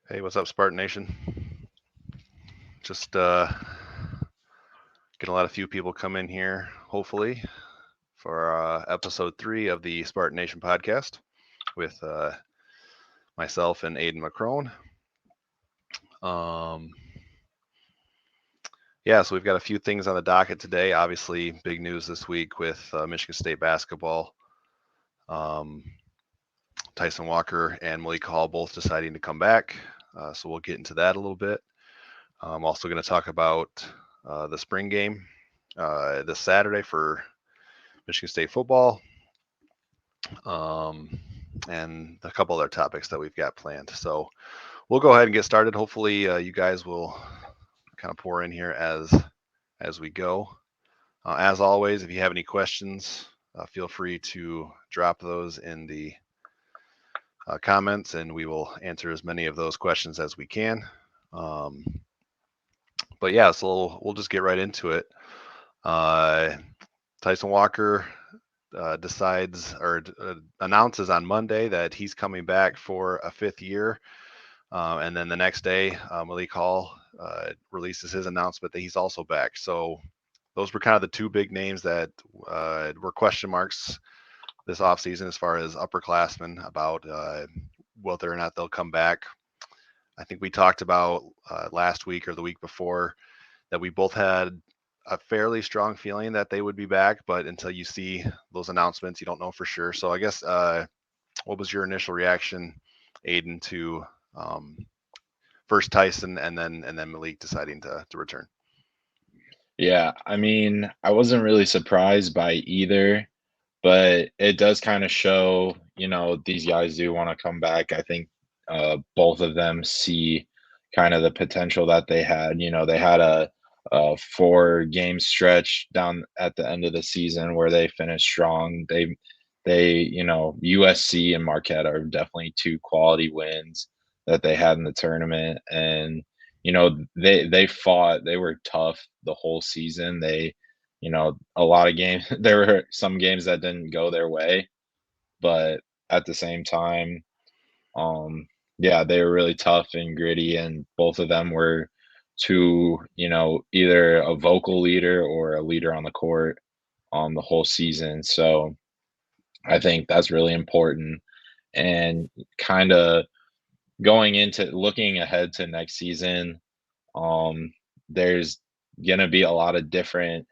Hey, what's up, Spartan Nation? Just getting a lot of few people come in here, hopefully, for episode 3 of the Spartan Nation Podcast with myself and Aiden McCrone. Um, yeah, so we've got a few things on the docket today. Obviously, big news this week with Michigan State basketball. Um, Tyson Walker and Malik both deciding to come back. So we'll get into that a little bit. I'm also going to talk about the spring game this Saturday for Michigan State football, um, and a couple other topics that we've got planned. So we'll go ahead and get started. Hopefully, you guys will kind of pour in here as we go. As always, if you have any questions, feel free to drop those in the comments, and we will answer as many of those questions as we can. Um, but yeah, so we'll just get right into it. Uh, Tyson Walker decides or announces on Monday that he's coming back for a 5th year. And then the next day, Malik releases his announcement that he's also back. So those were kind of the two big names that were question marks this offseason as far as upperclassmen about whether or not they'll come back. I think we talked about last week or the week before that we both had a fairly strong feeling that they would be back, but until you see those announcements, you don't know for sure. So I guess what was your initial reaction, Aiden, to um, first Tyson and then Malik deciding to return? Yeah, I mean, I wasn't really surprised by either, but it does kind of show, these guys do want to come back. I think both of them see kind of the potential that they had. They had a 4 game stretch down at the end of the season where they finished strong. USC and Marquette are definitely 2 quality wins that they had in the tournament, and they fought. They were tough the whole season. A lot of games. There were some games that didn't go their way, but at the same time, um, yeah, they were really tough and gritty, and both of them were either a vocal leader or a leader on the court on the whole season. So I think that's really important. And kind of going into looking ahead to next season, um, there's gonna be a lot of different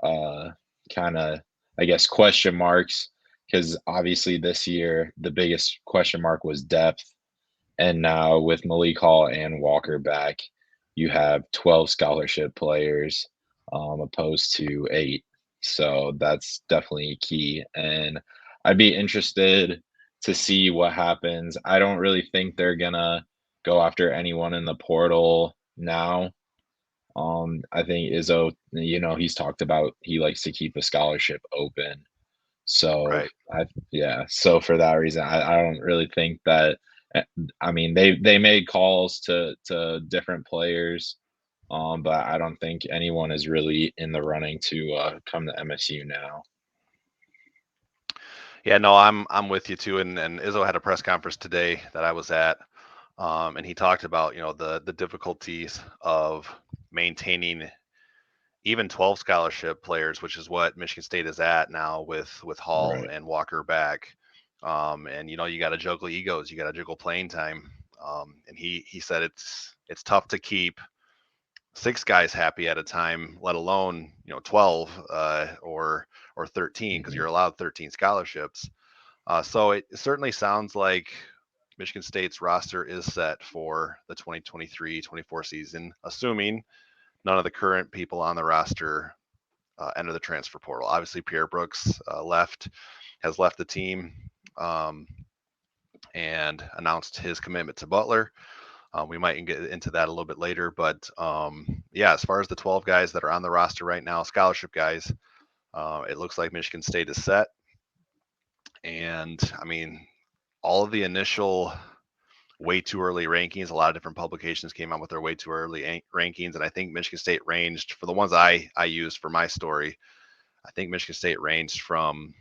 uh kind of, I guess, question marks, because obviously this year the biggest question mark was depth, and now with Malik Hall and Walker back, you have 12 scholarship players, opposed to 8. So that's definitely key, and I'd be interested to see what happens. I don't really think they're gonna go after anyone in the portal now. I think Izzo, he's talked about he likes to keep a scholarship open. So Right. yeah. So for that reason, I don't really think that. eh, I mean, they made calls to different players, but I don't think anyone is really in the running to come to MSU now. Yeah, no, I'm with you too. And Izzo had a press conference today that I was at, and he talked about the difficulties of maintaining even 12 scholarship players, which is what Michigan State is at now with Hall Right. and Walker back. And you got to juggle egos, you got to juggle playing time. And he said it's tough to keep 6 guys happy at a time, let alone 12 or 13 because Hmm. you're allowed 13 scholarships. So it certainly sounds like Michigan State's roster is set for the 2023-24 season, assuming none of the current people on the roster enter the transfer portal. Obviously, Pierre Brooks has left the team, um, and announced his commitment to Butler. We might get into that a little bit later, but yeah, as far as the 12 guys that are on the roster right now, scholarship guys, it looks like Michigan State is set. And I mean, all of the initial way too early rankings. A lot of different publications came out with their way too early rankings, and I think Michigan State ranged for the ones I used for my story. I think Michigan State ranged from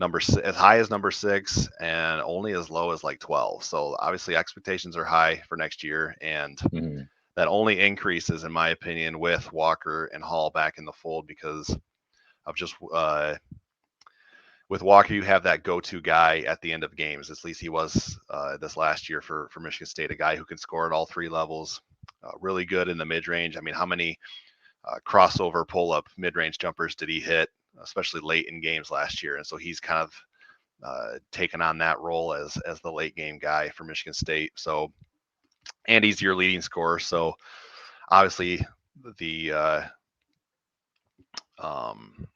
as high as number 6 and only as low as like 12. So obviously expectations are high for next year, and Mm-hmm. that only increases, in my opinion, with Walker and Hall back in the fold because of just with Walker, you have that go-to guy at the end of games. At least he was this last year for Michigan State, a guy who can score at all 3 levels, really good in the mid-range. I mean, how many crossover pull-up mid-range jumpers did he hit, especially late in games last year? And so he's kind of taken on that role as the late game guy for Michigan State. So, and he's your leading scorer. So obviously the um,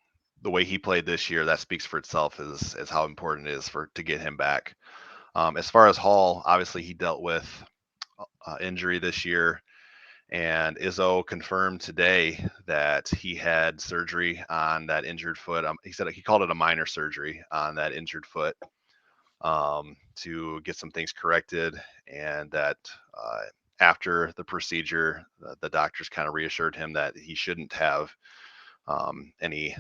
the way he played this year, that speaks for itself as how important it is to get him back. As far as Hall, obviously he dealt with injury this year, and Izzo confirmed today that he had surgery on that injured foot. He said he called it a minor surgery on that injured foot to get some things corrected, and that after the procedure, the doctors kind of reassured him that he shouldn't have any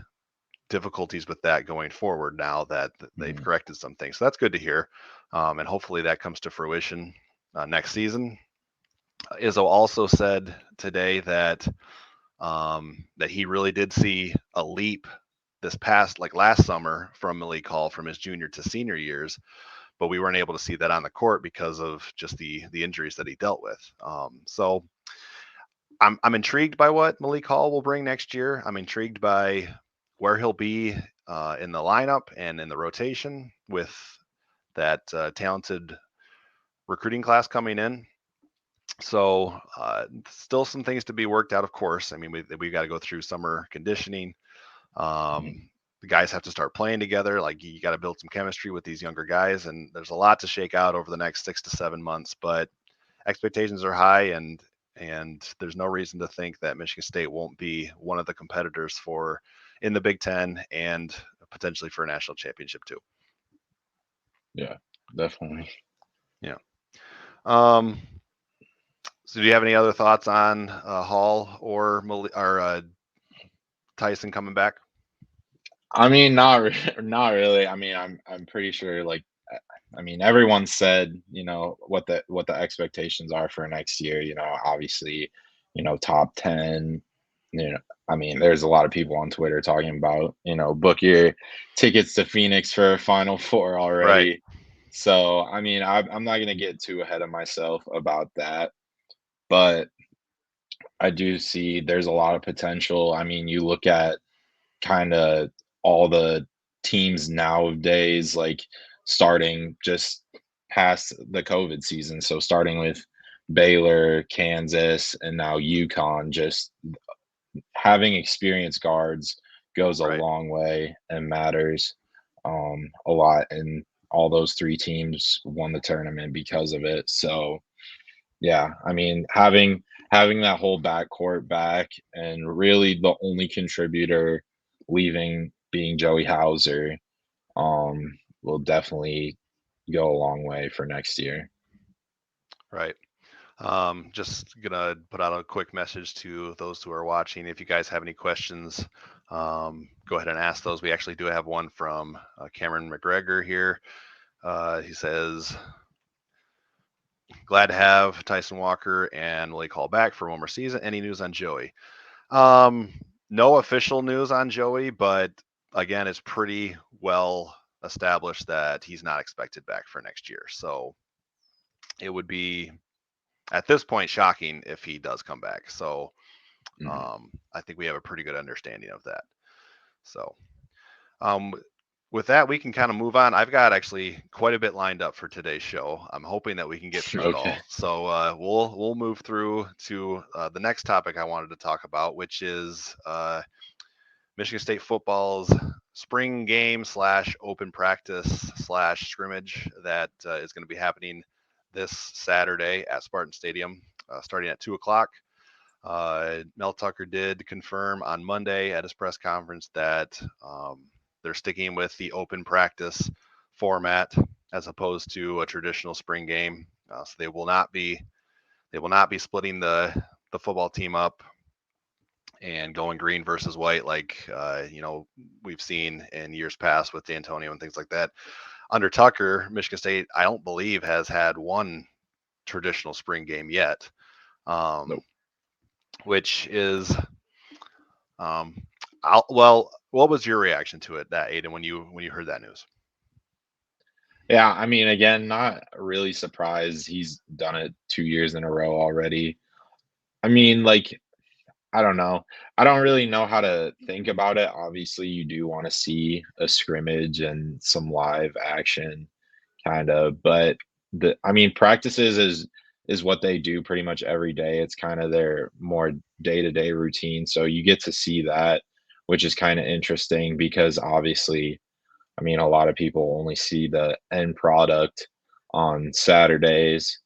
difficulties with that going forward now that they've Mm-hmm. corrected some things. So that's good to hear. And hopefully that comes to fruition next season. Izzo also said today that he really did see a leap this past, like last summer, from Malik Hall from his junior to senior years, but we weren't able to see that on the court because of just the injuries that he dealt with. So I'm intrigued by what Malik Hall will bring next year. I'm intrigued by where he'll be in the lineup and in the rotation with that talented recruiting class coming in. So still some things to be worked out, of course. I mean, we've got to go through summer conditioning. Mm-hmm. The guys have to start playing together. Like you got to build some chemistry with these younger guys, and there's a lot to shake out over the next 6 to 7 months. But expectations are high, and there's no reason to think that Michigan State won't be one of the competitors for in the Big Ten and potentially for a national championship too. Yeah, definitely. Yeah. Um, so do you have any other thoughts on Hall or Tyson coming back? I mean, not really. I mean, I'm pretty sure like I mean, everyone said, what the expectations are for next year, obviously, top 10, you know, I mean, there's a lot of people on Twitter talking about, book your tickets to Phoenix for Final Four Right. already. So, I mean, I'm not going to get too ahead of myself about that, but I do see there's a lot of potential. I mean, you look at kind of all the teams nowadays, like starting just past the COVID season. So starting with Baylor, Kansas, and now UConn, just having experienced guards goes a Right. long way and matters a lot. And all those three teams won the tournament because of it. So yeah, I mean, having that whole backcourt back and really the only contributor leaving being Joey Hauser, will definitely go a long way for next year. Right. Just gonna put out a quick message to those who are watching. If you guys have any questions, go ahead and ask those. We actually do have one from Cameron McGregor here. He says, "Glad to have Tyson Walker and Malik Hall back for one more season. Any news on Joey?" Um, no official news on Joey, but again, it's pretty well established that he's not expected back for next year. So it would be at this point shocking if he does come back. So Mhm. I think we have a pretty good understanding of that. So um, with that, we can kind of move on. I've got actually quite a bit lined up for today's show. I'm hoping that we can get through it Okay. all. So we'll move through to the next topic I wanted to talk about, which is Michigan State football's spring game slash open practice slash scrimmage that is going to be happening this Saturday at Spartan Stadium, starting at 2 o'clock. Mel Tucker did confirm on Monday at his press conference that they're sticking with the open practice format as opposed to a traditional spring game. So they will not be splitting the football team up and going green versus white, like we've seen in years past with D'Antonio and things like that. Under Tucker, Michigan State, I don't believe has had one traditional spring game yet, um, Nope. which is well. What was your reaction to it, that Aiden, when you heard that news? Yeah, I mean, again, not really surprised. He's done it 2 years in a row already. I mean, like, I don't know. I don't really know how to think about it. Obviously, you do want to see a scrimmage and some live action, kind of. But I mean, practices is what they do pretty much every day. It's kind of their more day to day routine. So you get to see that, which is kind of interesting because obviously, I mean, a lot of people only see the end product on Saturdays.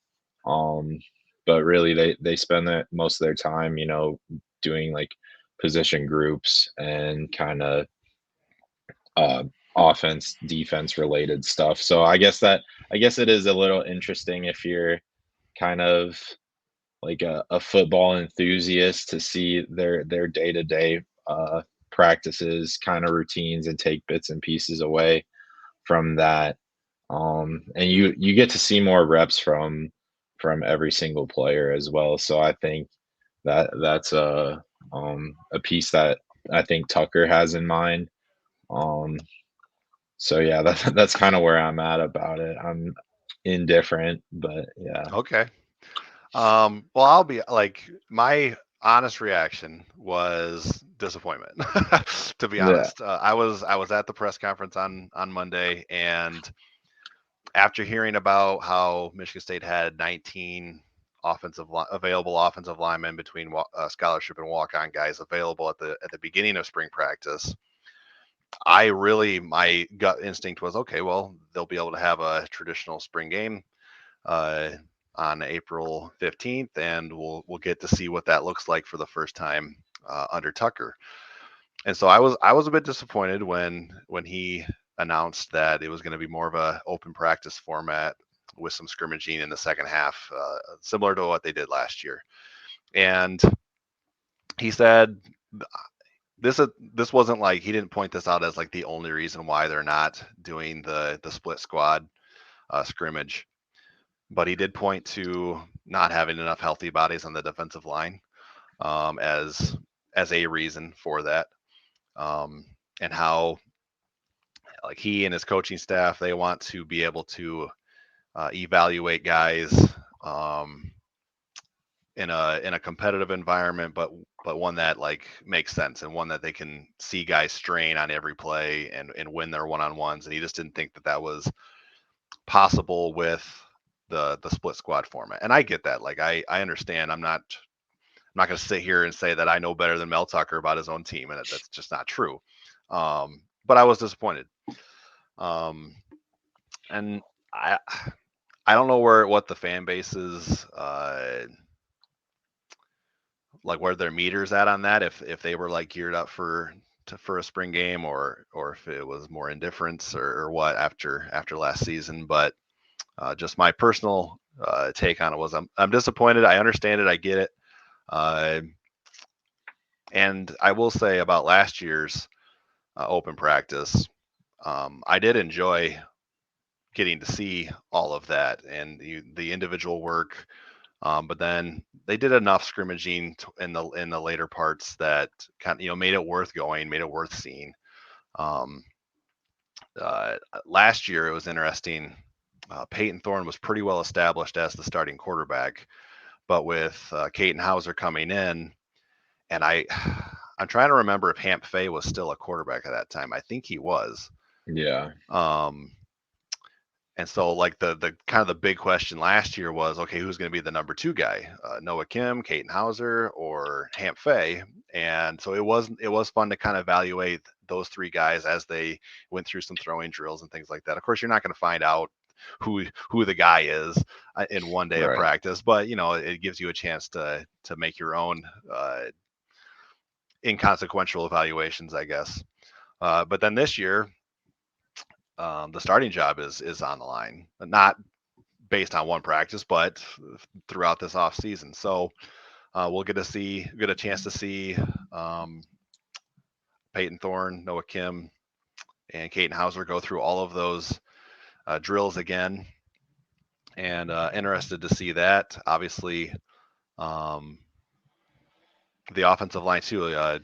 Um, but really they spend most of their time, doing like position groups and kind of uh offense, defense related stuff. So I guess it is a little interesting if you're kind of like a football enthusiast to see their day-to-day practices, kind of routines, and take bits and pieces away from that. And you get to see more reps from every single player as well. So I think that's a piece that I think Tucker has in mind. Um, so yeah, that's kind of where I'm at about it. I'm indifferent, but yeah. Okay. Well, I'll be like, my honest reaction was disappointment. To be Yeah. honest, I was at the press conference on Monday, and after hearing about how Michigan State had 19 available offensive linemen between scholarship and walk-on guys available at the beginning of spring practice, my gut instinct was, okay, well, they'll be able to have a traditional spring game uh, on April 15th, and we'll get to see what that looks like for the first time under Tucker. And so I was a bit disappointed when he announced that it was going to be more of a open practice format with some scrimmaging in the second half, similar to what they did last year. And he said this wasn't like, he didn't point this out as like the only reason why they're not doing the split squad scrimmage, but he did point to not having enough healthy bodies on the defensive line, as a reason for that, um, and how, like, he and his coaching staff, they want to be able to evaluate guys, um, in a competitive environment, but one that like makes sense, and one that they can see guys strain on every play and win their one-on-ones. And he just didn't think that that was possible with the split squad format. And I get that. Like, I understand. I'm not going to sit here and say that I know better than Mel Tucker about his own team, and that's just not true. But I was disappointed. Um, and I don't know what the fan base is, like, where their meters at on that. If they were like geared up for a spring game, or if it was more indifference, or what after last season. But just my personal take on it was, I'm disappointed. I understand it. I get it. Uh, and I will say about last year's open practice, I did enjoy getting to see all of that and the individual work. But then they did enough scrimmaging in the later parts that kind of, made it worth going, made it worth seeing. Um, Last year it was interesting. Peyton Thorne was pretty well established as the starting quarterback, but with Caden Hauser coming in, and I'm trying to remember if Hamp Fay was still a quarterback at that time. I think he was. Yeah. Um, and so, like, the kind of the big question last year was, okay, who's going to be the number two guy? Noah Kim, Caden Hauser, or Hamp Fay? And so it was fun to kind of evaluate those three guys as they went through some throwing drills and things like that. Of course, you're not going to find out who the guy is in one day of Right. practice, but it gives you a chance to make your own inconsequential evaluations, I guess. But then this year, the starting job is on the line, not based on one practice, but throughout this off season. So We'll get a chance to see um, Peyton Thorne, Noah Kim, and Caden Hauser go through all of those drills again, and interested to see that. Obviously, um, the offensive line too. The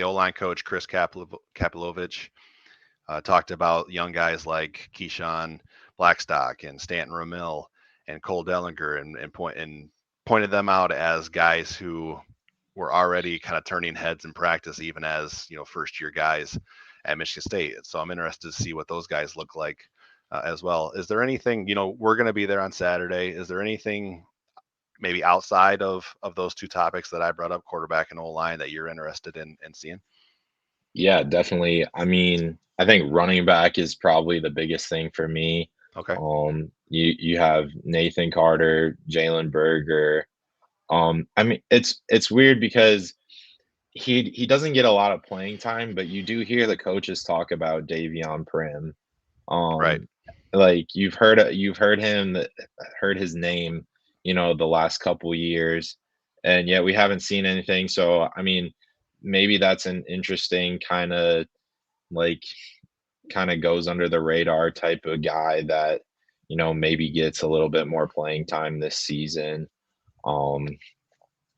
O line coach Chris Kapilovich talked about young guys like Keyshawn Blackstock and Stanton Ramil and Cole Dellinger, and pointed them out as guys who were already kind of turning heads in practice, even as first year guys at Michigan State. So I'm interested to see what those guys look like as well. Is there anything we're going to be there on Saturday? Is there anything maybe outside of those two topics that I brought up, quarterback and O line, that you're interested in seeing? Yeah, definitely. I mean, I think running back is probably the biggest thing for me. Okay. You have Nathan Carter, Jalen Berger. I mean, it's weird because he doesn't get a lot of playing time, but you do hear the coaches talk about Davion Prim. Right. Um, like you've heard his name, the last couple years, and yet we haven't seen anything. So I mean, maybe that's an interesting like kind of goes under the radar type of guy that maybe gets a little bit more playing time this season. Um,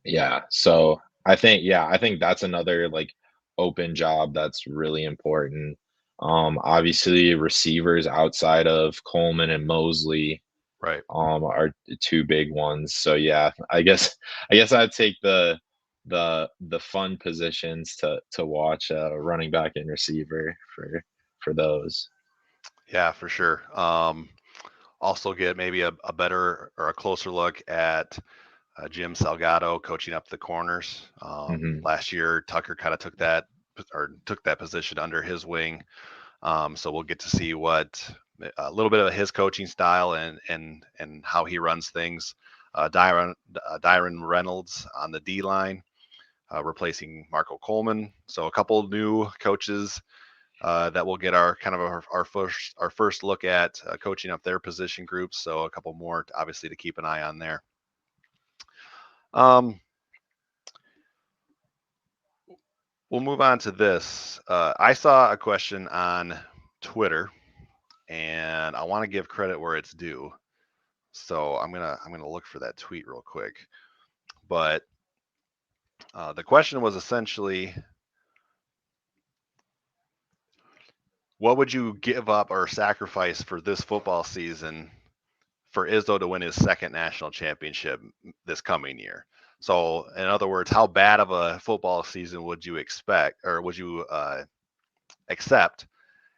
yeah, so I think that's another like open job that's really important. Obviously receivers outside of Coleman and Mosley Right. are the two big ones. So yeah, I guess I'd take the fun positions to watch running back and receiver for those. Yeah, for sure. Also get maybe a better or a closer look at Jim Salgado coaching up the corners. Hmm. Last year, Tucker kind of took that position under his wing. So we'll get to see what a little bit of his coaching style and how he runs things. Dyron Reynolds on the D line, replacing Marco Coleman. So a couple new coaches that we'll get our kind of our first look at coaching up their position groups. So a couple more, obviously, to keep an eye on there. Um, we'll move on to this. I saw a question on Twitter, and I want to give credit where it's due. So I'm gonna look for that tweet real quick. But the question was essentially, what would you give up or sacrifice for this football season for Izzo to win his second national championship this coming year? So, in other words, how bad of a football season would you expect, or would you accept,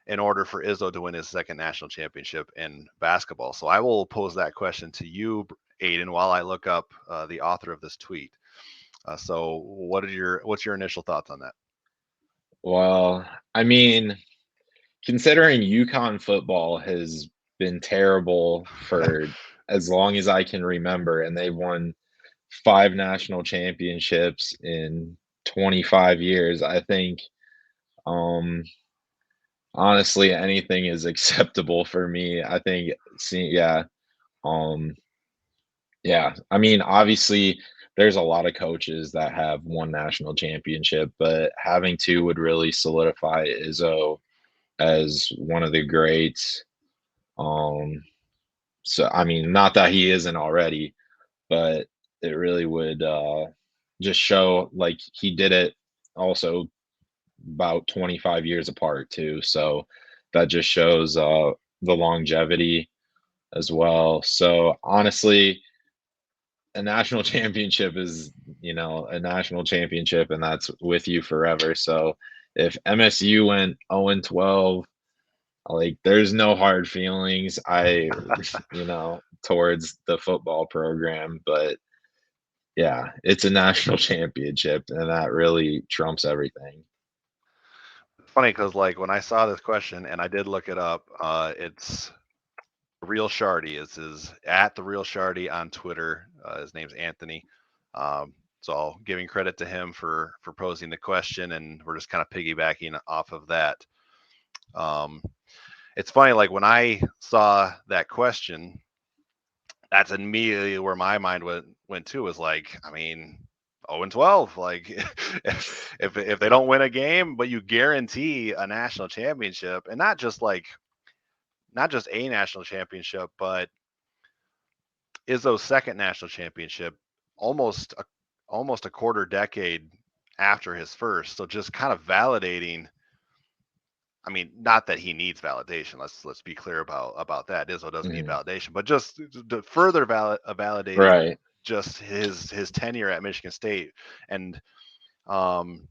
in order for Izzo to win his second national championship in basketball? So, I will pose that question to you, Aiden, while I look up the author of this tweet. So, what's your initial thoughts on that? Well, I mean, considering UConn football has been terrible for as long as I can remember, and they've won 5 national championships in 25 years, I think, um, honestly, anything is acceptable for me. I think um, yeah, I mean, obviously, there's a lot of coaches that have 1 national championship, but having 2 would really solidify Izzo as one of the greats. Um, so I mean, not that he isn't already, but it really would just show like he did it also about 25 years apart too. So that just shows the longevity as well. So honestly, a national championship is, a national championship and that's with you forever. So if MSU went 0-12, like, there's no hard feelings, towards the football program, but yeah, it's a national championship, and that really trumps everything. Funny because like when I saw this question and I did look it up, it's Real Shardy is his at the Real Shardy on Twitter. His name's Anthony. So giving credit to him for posing the question, and we're just kind of piggybacking off of that. Um, it's funny, like when I saw that question, that's immediately where my mind went to, was like, I mean, 0-12. Like, if they don't win a game, but you guarantee a national championship, and not just a national championship, but Izzo's second national championship, almost almost a quarter decade after his first. So just kind of validating. I mean, not that he needs validation. Let's be clear about that. Izzo doesn't need Mhm. validation, but just to further validating Right. just his tenure at Michigan State. And um,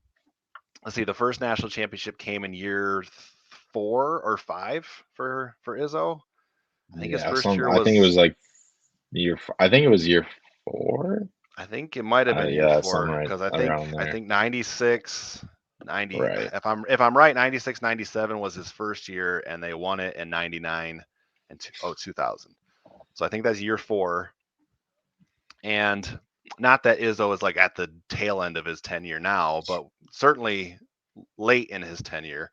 let's see, the first national championship came in year 4 or 5 for Izzo. I think his Yeah. first year I think it was. was like I think it was year 4. I think it might have been year Yeah, something 4, right because around I there. think 96, 90. Right. If I'm right, 96, 97 was his first year, and they won it in 99 and 2000. So I think that's year 4. And not that Izzo is like at the tail end of his tenure now, but certainly late in his tenure.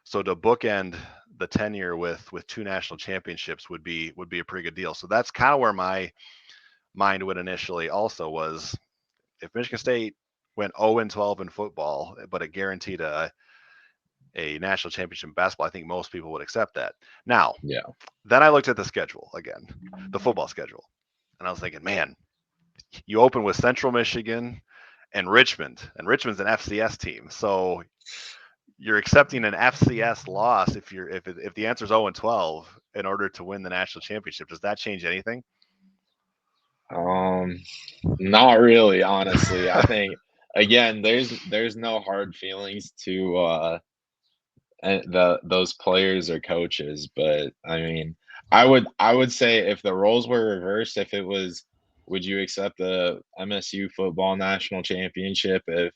So to bookend the tenure with 2 national championships would be a pretty good deal. So that's kind of where my mind went initially. Also, was if Michigan State went 0-12 in football, but it guaranteed a national championship in basketball, I think most people would accept that. Now, Yeah. then I looked at the schedule again, the football schedule, and I was thinking, man, you open with Central Michigan and Richmond's an FCS team, so you're accepting an FCS loss if the answer is 0-12 in order to win the national championship. Does that change anything? Um, Not really, honestly. I think again, there's no hard feelings to those players or coaches, but I mean, I would say if the roles were reversed, if it was, would you accept the MSU football national championship if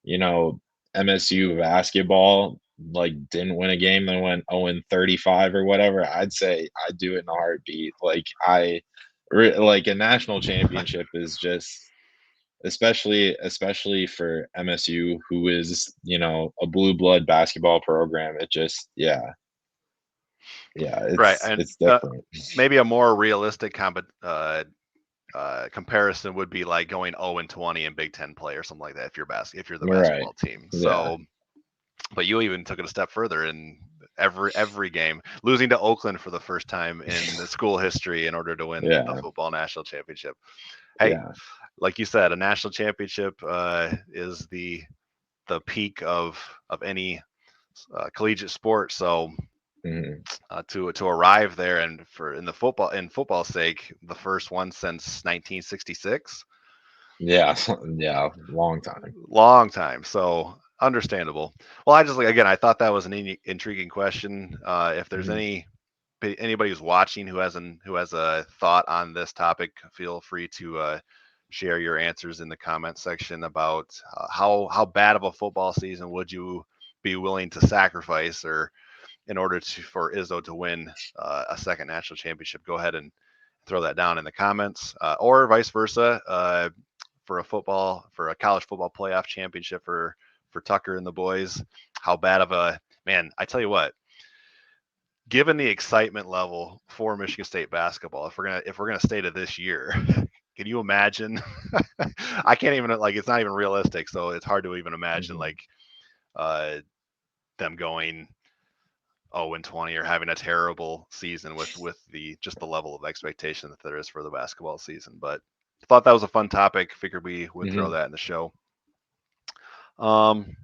you know MSU basketball like didn't win a game, they went 0-35 or whatever? I'd say I'd do it in a heartbeat. Like like a national championship is just especially for MSU, who is a blue blood basketball program. It just yeah, Right, and it's different. maybe a more realistic comparison would be like going 0-20 in Big Ten play or something like that if you're the Right. basketball team. Yeah. So, but you even took it a step further in every game, losing to Oakland for the first time in the school history in order to win the Yeah. football national championship. Hey, Yeah. like you said, a national championship is the peak of any collegiate sport. So Mhm. to arrive there, and for in football's sake, the first one since 1966. Yeah. Yeah. Long time. Long time. So understandable. Well, I just, like, again, I thought that was an intriguing question. If there's Mhm. anybody who's watching who has a thought on this topic, feel free to share your answers in the comment section about how bad of a football season would you be willing to sacrifice, or in order for Izzo to win a second national championship. Go ahead and throw that down in the comments, or vice versa. For a college football playoff championship for Tucker and the boys. How bad of a man? I tell you what. Given the excitement level for Michigan State basketball, if we're gonna stay to this year, can you imagine? I can't even, like, it's not even realistic, so it's hard to even imagine, Mhm. like, uh, them going 0-20 or having a terrible season with the just the level of expectation that there is for the basketball season. But thought that was a fun topic. Figured we would throw Mhm. that in the show. Um,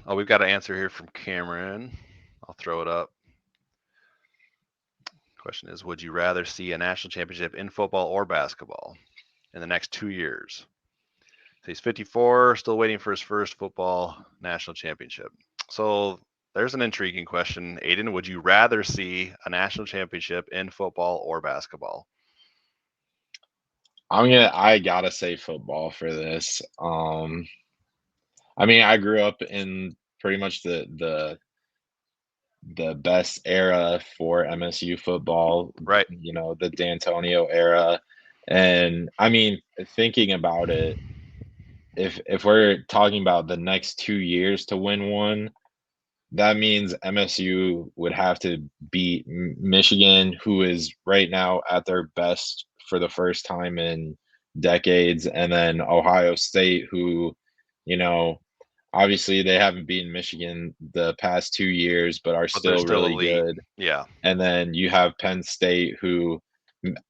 oh, we've got an answer here from Cameron. I'll throw it up. Question is, would you rather see a national championship in football or basketball in the next 2 years? So he's 54, still waiting for his first football national championship. So there's an intriguing question. Aiden, would you rather see a national championship in football or basketball? I gotta say football for this. I mean, I grew up in pretty much the best era for MSU football, Right. the D'Antonio era. And I mean, thinking about it, if we're talking about the next 2 years to win one, that means MSU would have to beat Michigan, who is right now at their best for the first time in decades, and then Ohio State, who, you know, obviously they haven't beaten Michigan the past 2 years, but are But they're still still really elite. good. Yeah. And then you have Penn State, who,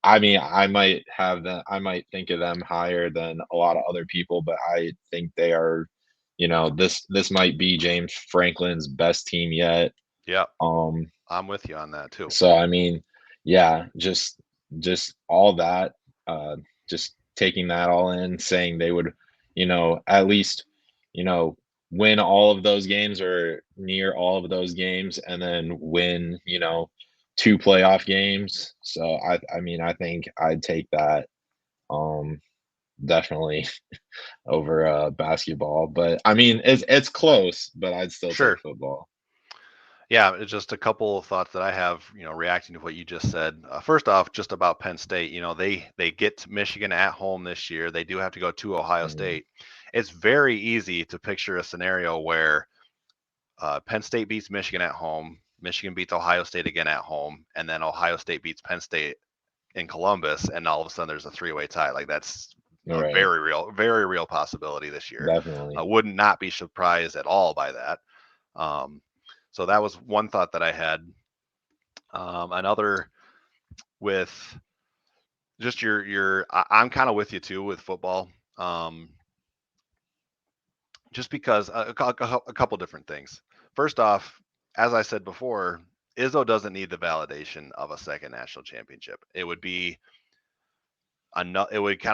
I mean, I might have them, I might think of them higher than a lot of other people, but I think they are, this might be James Franklin's best team yet. Yeah. Um, I'm with you on that too. so I mean, yeah, just all that, uh, just taking that all in, saying they would, at least, you know, win all of those games or near all of those games, and then win, two playoff games. So I mean, I think I'd take that, um, definitely over basketball. But I mean, it's close, but I'd still take Sure. football. Yeah, it's just a couple of thoughts that I have, reacting to what you just said. First off, just about Penn State, they get Michigan at home this year. They do have to go to Ohio Mhm. State. It's very easy to picture a scenario where Penn State beats Michigan at home, Michigan beats Ohio State again at home, and then Ohio State beats Penn State in Columbus, and all of a sudden there's a three-way tie. Like that's All a right, very real possibility this year. I definitely. would not be surprised at all by that. Um, so that was one thought that I had. Another with just I'm kind of with you too with football. Um, just because a couple different things. First off, as I said before, Izzo doesn't need the validation of a second national championship. It would kind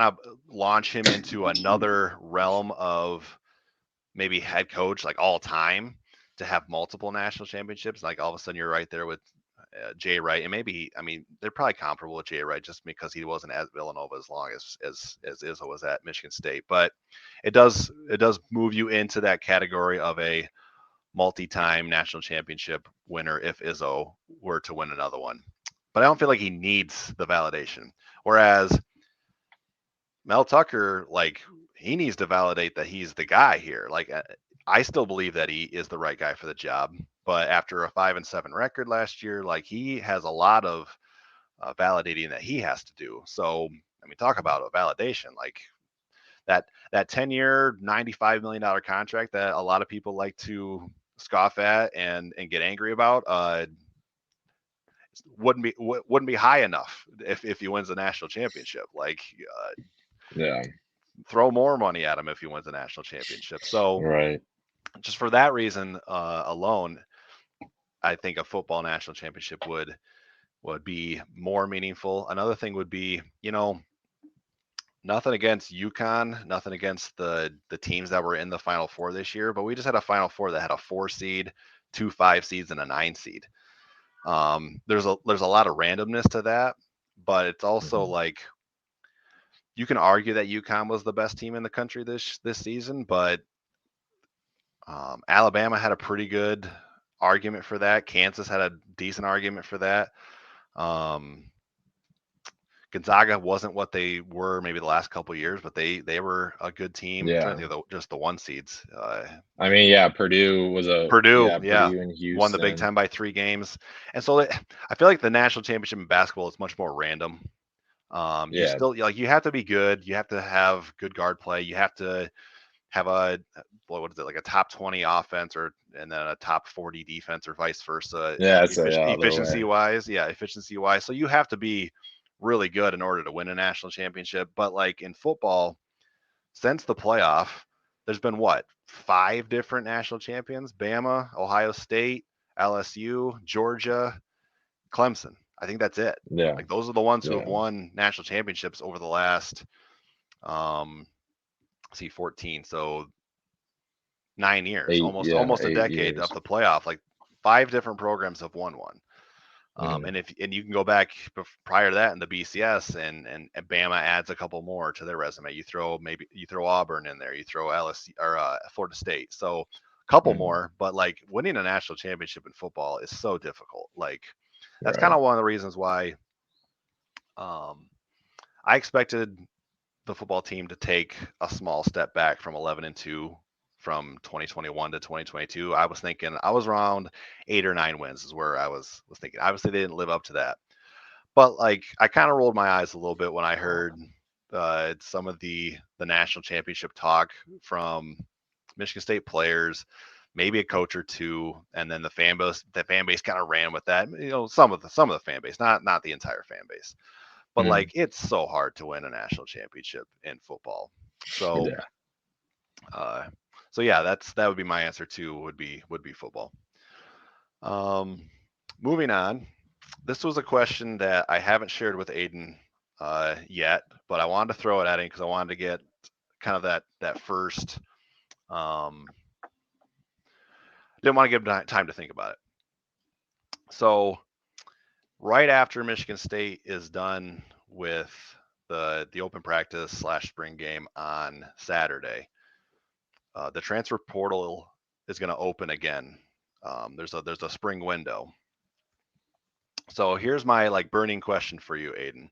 of launch him into another realm of maybe head coach like all time to have multiple national championships. Like all of a sudden you're right there with Jay Wright, and maybe I mean they're probably comparable with Jay Wright just because he wasn't at Villanova as long as Izzo was at Michigan State. But it does move you into that category of a multi-time national championship winner if Izzo were to win another one. But I don't feel like he needs the validation. Whereas Mel Tucker, like he needs to validate that he's the guy here. Like I still believe that he is the right guy for the job. But after a 5-7 record last year, like he has a lot of validating that he has to do. So I mean, talk about a validation. Like that 10-year, $95 million contract that a lot of people like to scoff at and get angry about. Wouldn't be high enough if he wins the national championship. Like Yeah, throw more money at him if he wins the national championship. So right. just for that reason alone, I think a football national championship would be more meaningful. Another thing would be, nothing against UConn, nothing against the teams that were in the Final Four this year, but we just had a Final Four that had a 4 seed, 2 5 seeds, and a 9 seed. There's a lot of randomness to that, but it's also Mhm. like you can argue that UConn was the best team in the country this season, but Alabama had a pretty good argument for that. Kansas had a decent argument for that. Um, Gonzaga wasn't what they were maybe the last couple of years, but they were a good team. I'm trying Yeah. to think of just the 1 seeds. I mean, yeah, Purdue was a Purdue, yeah, yeah, Purdue and won the Big Houston. Ten by 3 games, and so I feel like the national championship in basketball is much more random. You Yeah, still like you have to be good. You have to have good guard play. You have to have what is it like a top 20 offense or and then a top 40 defense or vice versa yeah, it's the other efficiency way. wise. Yeah, efficiency wise. So you have to be really good in order to win a national championship. But like in football, since the playoff, there's been what, 5 different national champions? Bama, Ohio State, LSU, Georgia, Clemson. I think that's it. Yeah, Like those are the ones who have yeah, won national championships over the last um see 14. So 9 years, almost a 8 years. decade of the playoff. Like 5 different programs have won one. Mhm. And you can go back prior to that in the BCS and Bama adds a couple more to their resume. You throw Auburn in there, you throw LSU or Florida State. So a couple Mhm. more, but like winning a national championship in football is so difficult. Like that's kind Right. of one of the reasons why um, I expected the football team to take a small step back from 11-2 from 2021 to 2022. I was thinking I was around 8 or 9 wins is where I was thinking. Obviously, they didn't live up to that, but like I kind of rolled my eyes a little bit when I heard some of the national championship talk from Michigan State players, maybe a coach or two, and then the fan base kind of ran with that. Some of the fan base, not the entire fan base, but Mm, like it's so hard to win a national championship in football. So yeah. uh, so yeah, that would be my answer too. Would be football. Um, moving on. This was a question that I haven't shared with Aiden yet, but I wanted to throw it at him because I wanted to get kind of that first. Um, didn't want to give him time to think about it. So right after Michigan State is done with the open practice / spring game on Saturday, the transfer portal is going to open again. There's a spring window. So here's my like burning question for you, Aiden.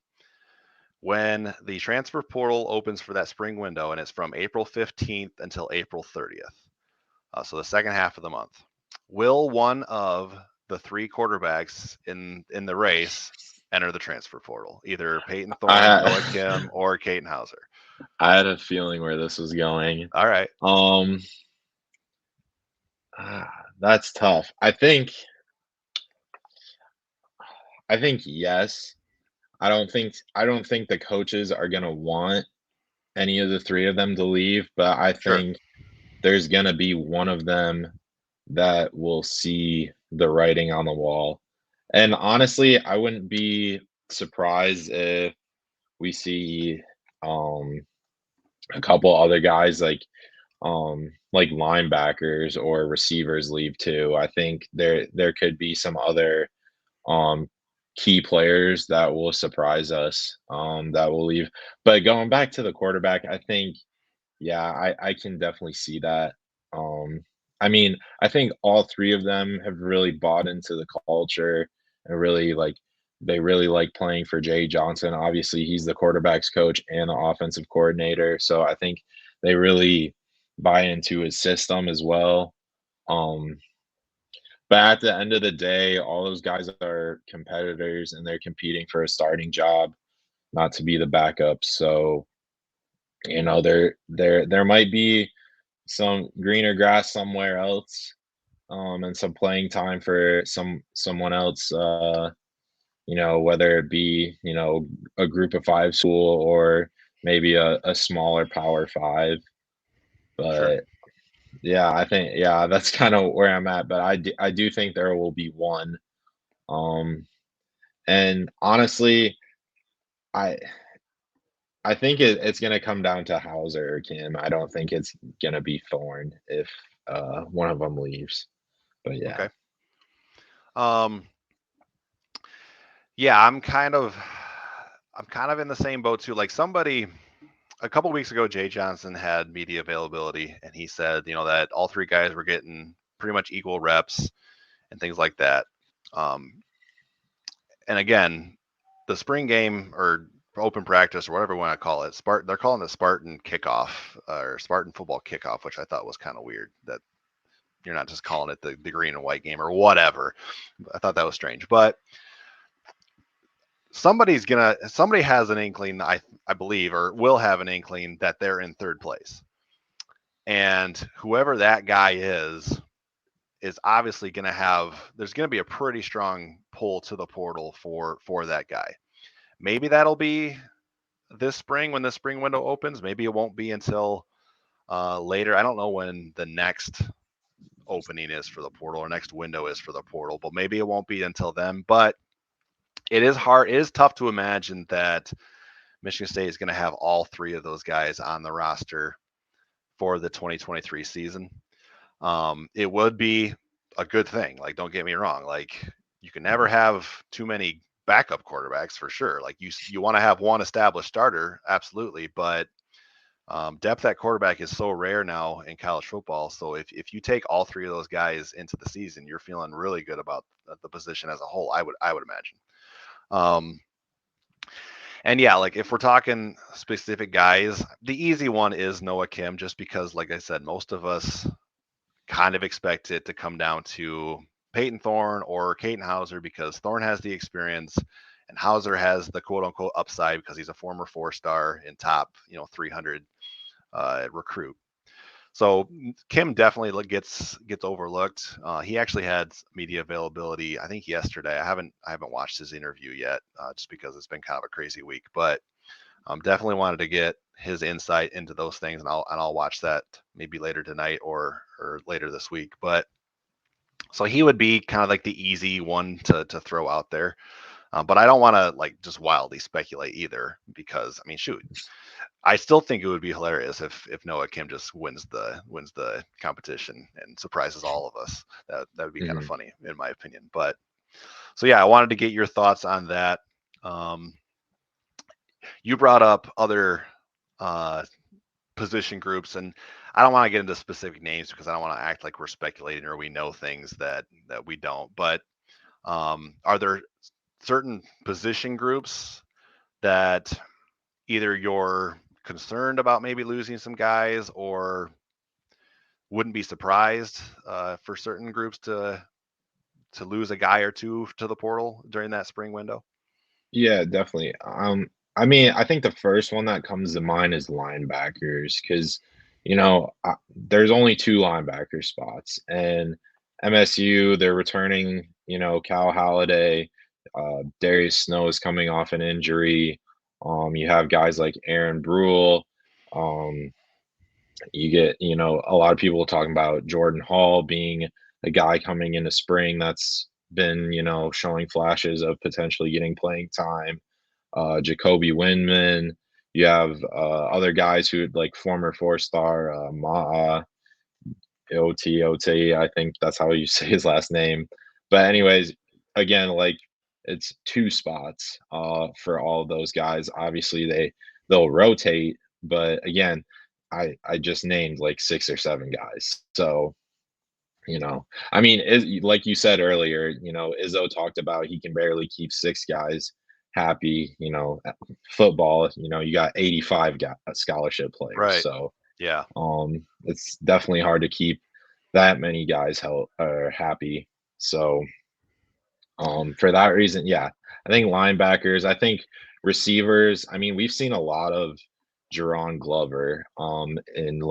When the transfer portal opens for that spring window, and it's from April 15th until April 30th, so the second half of the month, will one of the three quarterbacks in the race enter the transfer portal? Either Peyton Thorne, I Noah had Kim, or Caden Hauser. I had a feeling where this was going. All right, Um, that's tough. I think yes. I don't think the coaches are gonna want any of the three of them to leave, but I sure, think there's gonna be one of them that will see the writing on the wall. And honestly, I wouldn't be surprised if we see um a couple other guys like linebackers or receivers leave too. I think there could be some other um key players that will surprise us that will leave. But going back to the quarterback, I think yeah, I can definitely see that. Um I mean, I think all three of them have really bought into the culture and really they really like playing for Jay Johnson. Obviously, he's the quarterback's coach and the offensive coordinator, so I think they really buy into his system as well. Um but at the end of the day, all those guys are competitors and they're competing for a starting job, not to be the backup. So, there might be some greener grass somewhere else, and some playing time for someone else, whether it be, a group of five school or maybe a smaller power five. sure. But yeah, I think yeah, that's kind of where I'm at. But I do think there will be one. Um And honestly, I I think it's gonna come down to Hauser or Kim. I don't think it's gonna be Thorn if one of them leaves. But yeah. Okay. Um, yeah, I'm kind of in the same boat too. Like somebody a couple weeks ago, Jay Johnson had media availability, and he said, that all three guys were getting pretty much equal reps and things like that. Um, and again, the spring game or open practice or whatever you want to call it, they're calling it Spartan Kickoff or Spartan Football Kickoff, which I thought was kind of weird that you're not just calling it the green and white game or whatever. I thought that was strange, but somebody has an inkling, I believe, or will have an inkling that they're in third place, and whoever that guy is obviously going to have there's going to be a pretty strong pull to the portal for that guy. Maybe that'll be this spring when the spring window opens. Maybe it won't be until later. I don't know when the next opening is for the portal or next window is for the portal, but maybe it won't be until then. But it is hard. It is tough to imagine that Michigan State is going to have all three of those guys on the roster for the 2023 season. It would be a good thing. Like, don't get me wrong. Like, you can never have too many backup quarterbacks for sure. Like, you want to have one established starter, absolutely. But depth at quarterback is so rare now in college football. So if you take all three of those guys into the season, you're feeling really good about the position as a whole. I would imagine. Um, And yeah, like if we're talking specific guys, the easy one is Noah Kim, just because, like I said, most of us kind of expect it to come down to Peyton Thorne or Caden Hauser, because Thorne has the experience and Hauser has the quote unquote upside because he's a former 4-star in top, 300 recruit. So Kim definitely gets overlooked. He actually had media availability, I think yesterday. I haven't watched his interview yet, just because it's been kind of a crazy week. But definitely wanted to get his insight into those things, and I'll watch that maybe later tonight or later this week. But so he would be kind of like the easy one to throw out there. But I don't want to like just wildly speculate either, because I mean, shoot, I still think it would be hilarious if Noah Kim just wins the competition and surprises all of us. That would be kind of Mhm. funny in my opinion. But so yeah, I wanted to get your thoughts on that. Um, you brought up other uh, position groups, and I don't want to get into specific names because I don't want to act like we're speculating or we know things that we don't. But are there certain position groups that either you're concerned about maybe losing some guys, or wouldn't be surprised for certain groups to lose a guy or two to the portal during that spring window? Yeah, definitely. I mean, I think the first one that comes to mind is linebackers because, there's only two linebacker spots, and MSU, they're returning, Cal Halliday, Darius Snow is coming off an injury. You have guys like Aaron Brule. Um, you get, a lot of people talking about Jordan Hall being a guy coming into spring that's been, showing flashes of potentially getting playing time. Jacoby Windman. You have other guys who like former 4-star Ma'a Oti. I think that's how you say his last name. But anyways, again, like it's two spots for all of those guys. Obviously, they'll rotate, but again, I just named like 6 or 7 guys. So I mean, like you said earlier, Izzo talked about he can barely keep 6 guys happy. Football, you got 85 scholarship players, Right. so Yeah. it's definitely hard to keep that many guys happy. So for that reason, yeah, I think linebackers, I think receivers. I mean, we've seen a lot of Jerron Glover in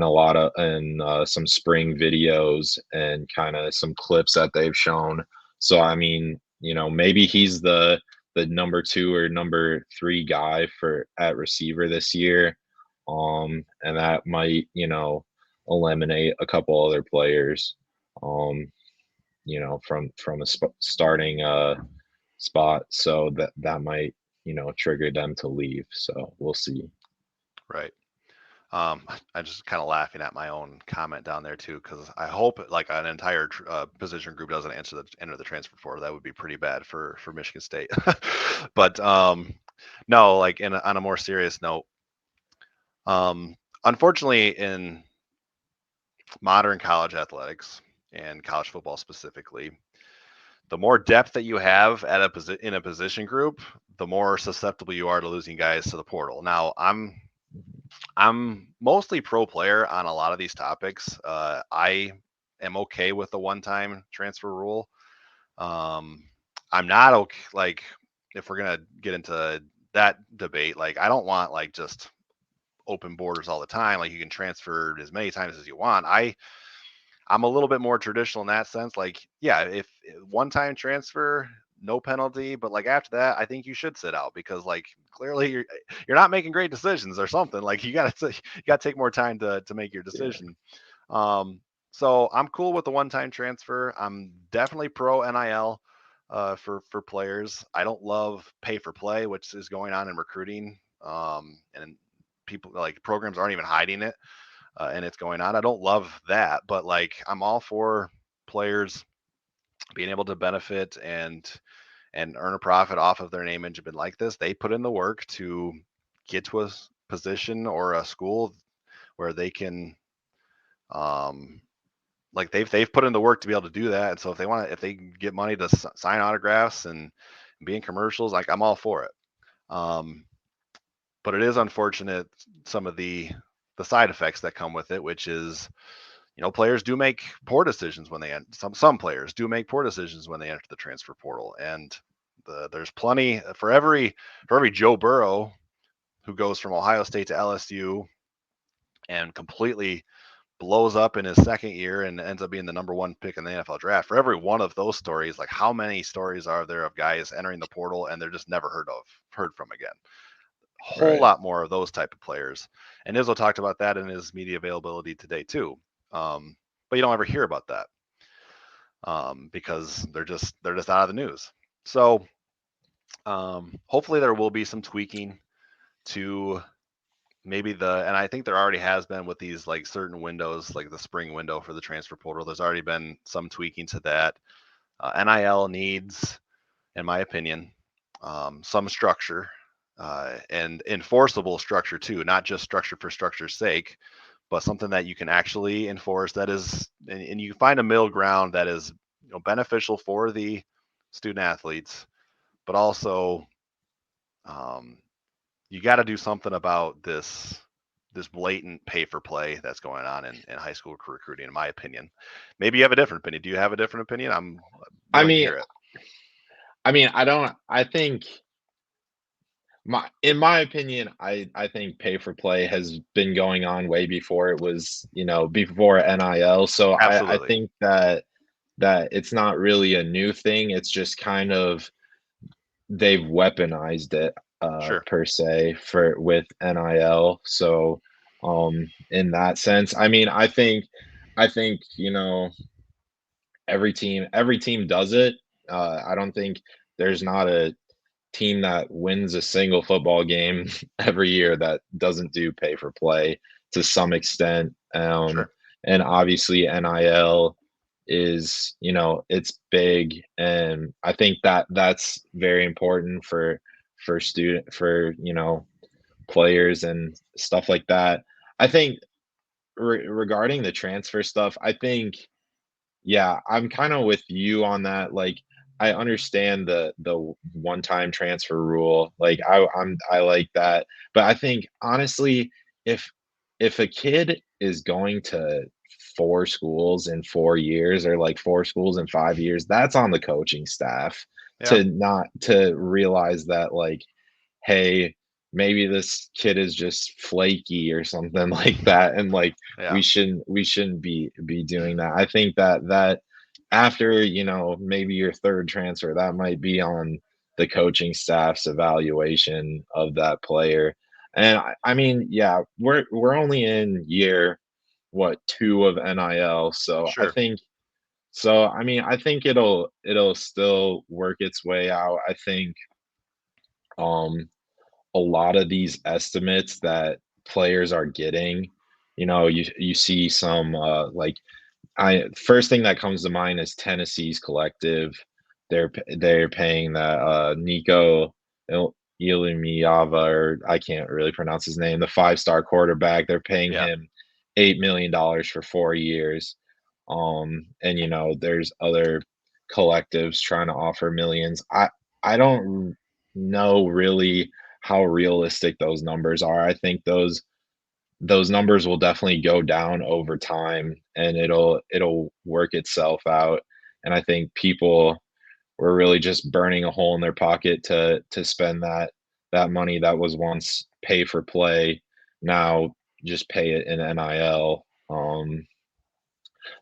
a lot of in some spring videos and kind of some clips that they've shown. So I mean, maybe he's the number 2 or number 3 guy for at receiver this year. And that might, eliminate a couple other players. Um, from a starting spot, so that might trigger them to leave. So we'll see. Right. I just kind of laughing at my own comment down there too, because I hope like an entire position group doesn't enter the transfer portal. That would be pretty bad for Michigan State. But no, like on a more serious note, um, unfortunately in modern college athletics and college football specifically, the more depth that you have at in a position group, the more susceptible you are to losing guys to the portal. Now, I'm mostly pro player on a lot of these topics. I am okay with the one-time transfer rule. Um, I'm not okay. Like, if we're gonna get into that debate, like, I don't want like just open borders all the time. Like, you can transfer as many times as you want. I'm a little bit more traditional in that sense. Like, yeah, if one-time transfer, no penalty, but like after that, I think you should sit out, because like clearly you're not making great decisions or something. Like you gotta take more time to make your Yeah, decision. Um, so I'm cool with the one-time transfer. I'm definitely pro NIL for players. I don't love pay for play, which is going on in recruiting. And people like programs aren't even hiding it, and it's going on. I don't love that, but like I'm all for players being able to benefit and earn a profit off of their name, image, and like this. They put in the work to get to a position or a school where they can um like they've put in the work to be able to do that. And so if they get money to sign autographs and be in commercials, like I'm all for it. Um, but it is unfortunate some of the side effects that come with it, which is, players do make poor decisions when they some players do make poor decisions when they enter the transfer portal, and there's plenty for every Joe Burrow who goes from Ohio State to LSU and completely blows up in his second year and ends up being the number one pick in the NFL draft. For every one of those stories, like how many stories are there of guys entering the portal and they're just never heard from again? Whole Right. lot more of those type of players. And Izzo talked about that in his media availability today too. But you don't ever hear about that because they're just out of the news. So hopefully there will be some tweaking to maybe and I think there already has been with these like certain windows, like the spring window for the transfer portal. There's already been some tweaking to that. NIL needs, in my opinion, some structure and enforceable structure too, not just structure for structure's sake, but something that you can actually enforce that is, and you find a middle ground that is beneficial for the student athletes, but also um, you got to do something about this blatant pay for play that's going on in high school recruiting, in my opinion. Maybe you have a different opinion. Do you have a different opinion? I'm I willing to mean, hear it. I don't. I think in my opinion, I think pay for play has been going on way before it was, before NIL. So I Absolutely. think that it's not really a new thing. It's just kind of they've weaponized it Sure. per se for with NIL. So in that sense, I mean, I think every team does it. I don't think there's not a team that wins a single football game every year that doesn't do pay for play to some extent. Sure. And obviously NIL is, it's big, and I think that that's very important for players and stuff like that. I think regarding the transfer stuff, I think yeah, I'm kind of with you on that. Like, I understand the one-time transfer rule. Like, I like that, but I think honestly, if if a kid is going to 4 schools in 4 years or like 4 schools in 5 years, that's on the coaching staff Yeah. to not to realize that like, hey, maybe this kid is just flaky or something like that, and like Yeah. we shouldn't be doing that. I think that after maybe your third transfer, that might be on the coaching staff's evaluation of that player. And I mean, yeah, we're only in year what 2 of NIL, so I Sure. think so. I mean, I think it'll still work its way out. I think um a lot of these estimates that players are getting, you see some like I first thing that comes to mind is Tennessee's collective. They're paying that Nico Ilimiyava, or I can't really pronounce his name, the 5-star quarterback. They're paying Yeah. him $8 million for 4 years. And there's other collectives trying to offer millions. I don't know really how realistic those numbers are. I think those numbers will definitely go down over time, and it'll work itself out. And I think people were really just burning a hole in their pocket to spend that money that was once pay for play, now just pay it in NIL.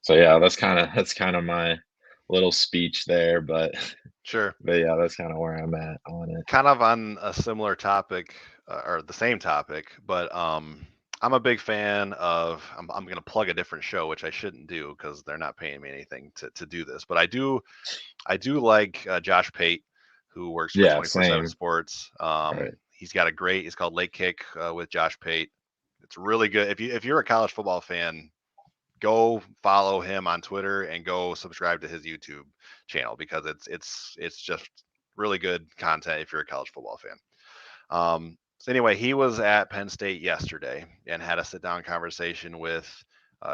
So yeah, that's kind of my little speech there, but Sure. but yeah, that's kind of where I'm at on it. Kind of on a similar topic or the same topic, but I'm a big fan of. I'm going to plug a different show, which I shouldn't do because they're not paying me anything to do this. But I do like Josh Pate, who works for Yeah, 24/7 same. Sports. Right. He's got a great. It's called Late Kick with Josh Pate. It's really good. If you're a college football fan, go follow him on Twitter and go subscribe to his YouTube channel because it's just really good content if you're a college football fan. So anyway, he was at Penn State yesterday and had a sit down conversation with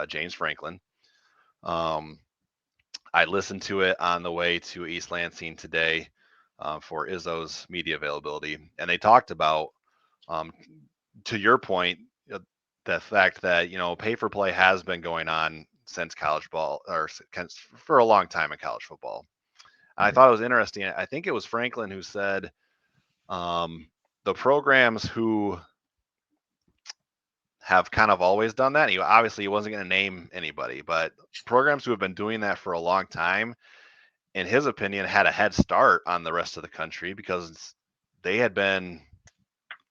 James Franklin. Um, I listened to it on the way to East Lansing today. for Izzo's media availability, and they talked about, um, to your point, the fact that pay for play has been going on since college ball, or for a long time in college football. I Mhm. thought it was interesting. I think it was Franklin who said, um, the programs who have kind of always done that. He wasn't going to name anybody, but programs who have been doing that for a long time, in his opinion, had a head start on the rest of the country because they had been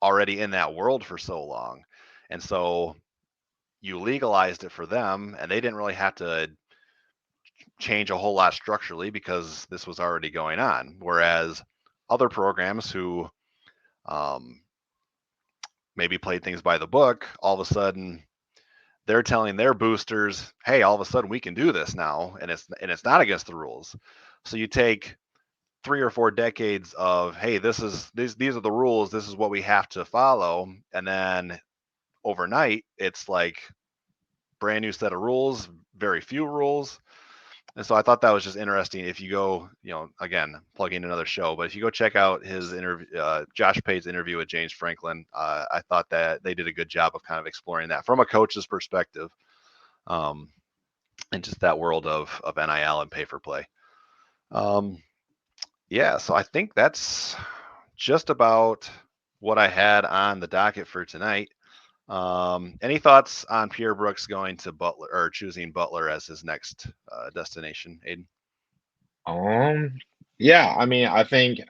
already in that world for so long. And so you legalized it for them, and they didn't really have to change a whole lot structurally because this was already going on. Whereas other programs who, um, maybe played things by the book, all of a sudden they're telling their boosters, "Hey, all of a sudden we can do this now, and it's not against the rules." So you take 3 or 4 decades of, "Hey, these are the rules. This is what we have to follow," and then overnight it's like brand new set of rules, very few rules. And so I thought that was just interesting. If you go, again, plugging another show, but if you go check out his interview, Josh Pay's interview with James Franklin, I thought that they did a good job of kind of exploring that from a coach's perspective, um, and just that world of NIL and pay for play. Um, yeah, so I think that's just about what I had on the docket for tonight. Any thoughts on Pierre Brooks going to Butler, or choosing Butler as his next destination, Aiden? Um, yeah, I think,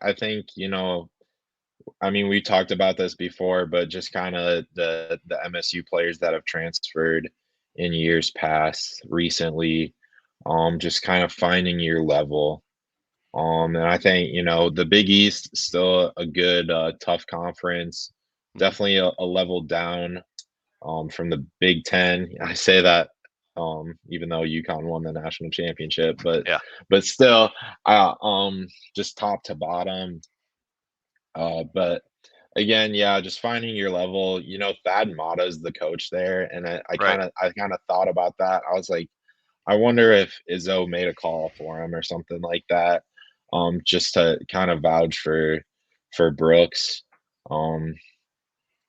I mean, we talked about this before, but just kind of the MSU players that have transferred in years past recently, just kind of finding your level. And I think, the Big East still a good tough conference, Mhm. definitely a level down from the Big Ten. I say that even though UConn won the national championship, but Yeah, still, just top to bottom. But again, yeah, just finding your level. Thad Matta is the coach there, and I right. kind of I kind of thought about that. I was like, I wonder if Izzo made a call for him or something like that, just to kind of vouch for Brooks. Um,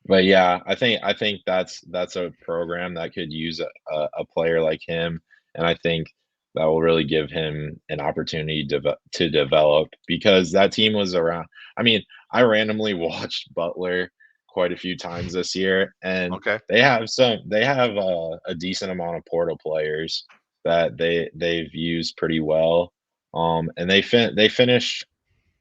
but yeah, I think that's a program that could use a player like him, and I think that will really give him an opportunity to develop because that team was around. I mean, I randomly watched Butler quite a few times this year, and Okay. they have a decent amount of portal players that they've used pretty well. And they finished.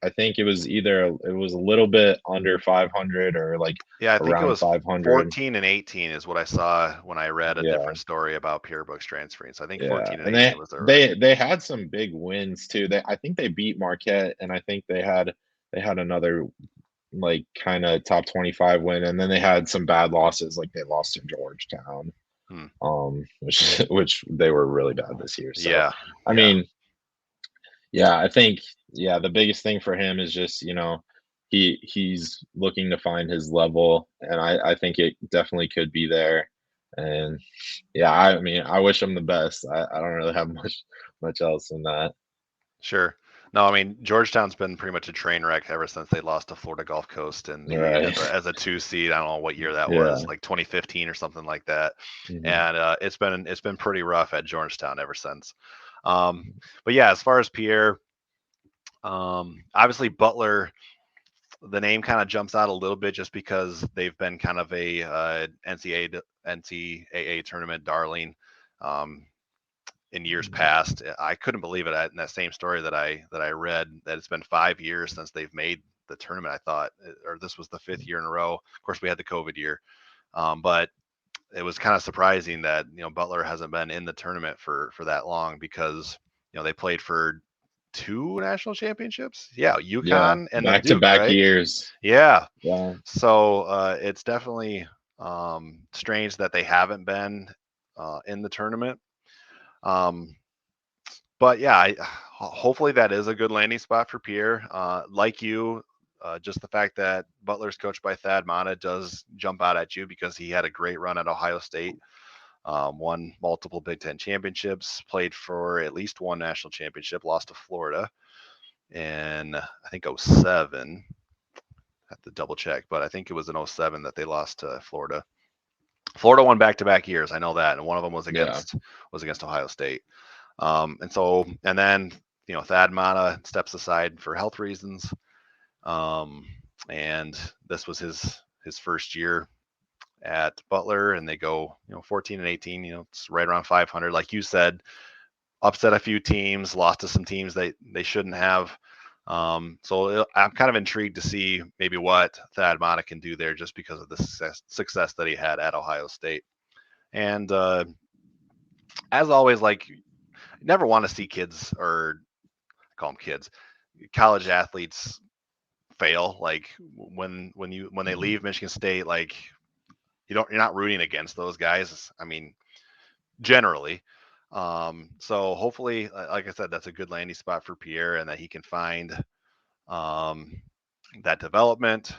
I think it was a little bit under 500 or like Yeah, I think it around was 500. 14 and 18 is what I saw when I read a Yeah, different story about Pierre Brooks transferring. So I think yeah, 14 and and 18 they was their they record. they had some big wins too. I think they beat Marquette, and I think they had another like kind of top 25 win, and then they had some bad losses, like they lost to Georgetown, Hmm. which they were really bad this year. So, Yeah, I yeah, mean, yeah, I think the biggest thing for him is just, he's looking to find his level, and I think it definitely could be there. And yeah, I mean, I wish him the best. I don't really have much else than that. sure. No, I mean Georgetown's been pretty much a train wreck ever since they lost to Florida Gulf Coast in the Right. as a 2 seed. I don't know what year that was, Yeah. like 2015 or something like that. Hmm. And it's been pretty rough at Georgetown ever since. Um, but yeah, as far as Pierre, obviously Butler, the name kind of jumps out a little bit just because they've been kind of a NCAA tournament darling, um, in years past. I couldn't believe it in that same story that I read, that it's been 5 years since they've made the tournament. I thought, or this was the fifth year in a row. Of course, we had the COVID year, but it was kind of surprising that Butler hasn't been in the tournament for that long, because they played for two national championships. Yeah, Yeah. UConn and then Back to Duke, back right? years. Yeah. Yeah. So it's definitely strange that they haven't been in the tournament. Um, but yeah, hopefully that is a good landing spot for Pierre. Like you, just the fact that Butler's coached by Thad Matta does jump out at you, because he had a great run at Ohio State, won multiple Big Ten championships, played for at least one national championship, lost to Florida. And I think, '07. Have to double check, but I think it was in '07 that they lost to Florida. Florida won back-to-back years. I know that, and one of them Yeah. was against Ohio State. And then Thad Matta steps aside for health reasons, and this was his first year at Butler, and they go 14-18. It's right around 500, like you said. Upset a few teams, lost to some teams they shouldn't have. So I'm kind of intrigued to see maybe what Thad Matta can do there, just because of the success that he had at Ohio State. And as always, like, you never want to see kids, or call them kids, college athletes fail. Like when they Hmm. leave Michigan State, like you're not rooting against those guys. I mean, generally. So hopefully, like I said, that's a good landing spot for Pierre, and that he can find um, that development,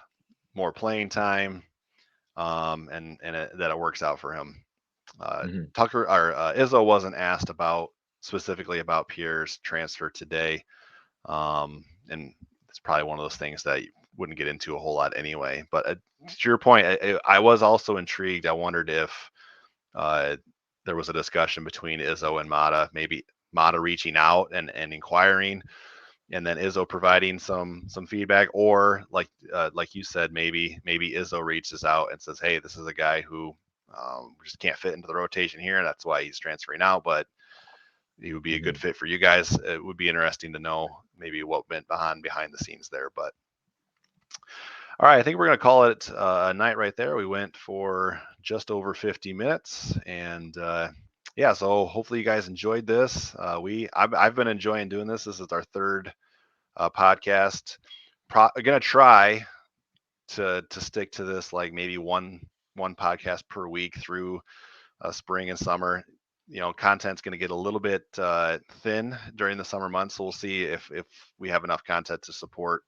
more playing time, that it works out for him. Hmm. Izzo wasn't asked specifically about Pierre's transfer today, and it's probably one of those things that you wouldn't get into a whole lot anyway. But to your point, I was also intrigued. I wondered if uh, there was a discussion between Izzo and Mata, maybe Mata reaching out and inquiring, and then Izzo providing some feedback, or like you said, maybe Izzo reaches out and says, "Hey, this is a guy who just can't fit into the rotation here, and that's why he's transferring out, but he would be a good Hmm. fit for you guys." It would be interesting to know maybe what went behind the scenes there. But all right, I think we're going to call it a night right there. We went for just over 50 minutes, and yeah, so hopefully you guys enjoyed this. I've been enjoying doing this. This is our third podcast. Gonna try to stick to this, like maybe one podcast per week through spring and summer. Content's going to get a little bit thin during the summer months, so we'll see if we have enough content to support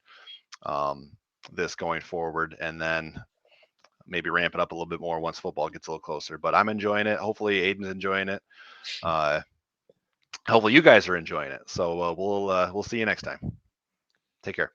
um, this going forward, and then maybe ramp it up a little bit more once football gets a little closer. But I'm enjoying it. Hopefully Aiden's enjoying it. Uh, Hopefully you guys are enjoying it. So we'll see you next time. Take care.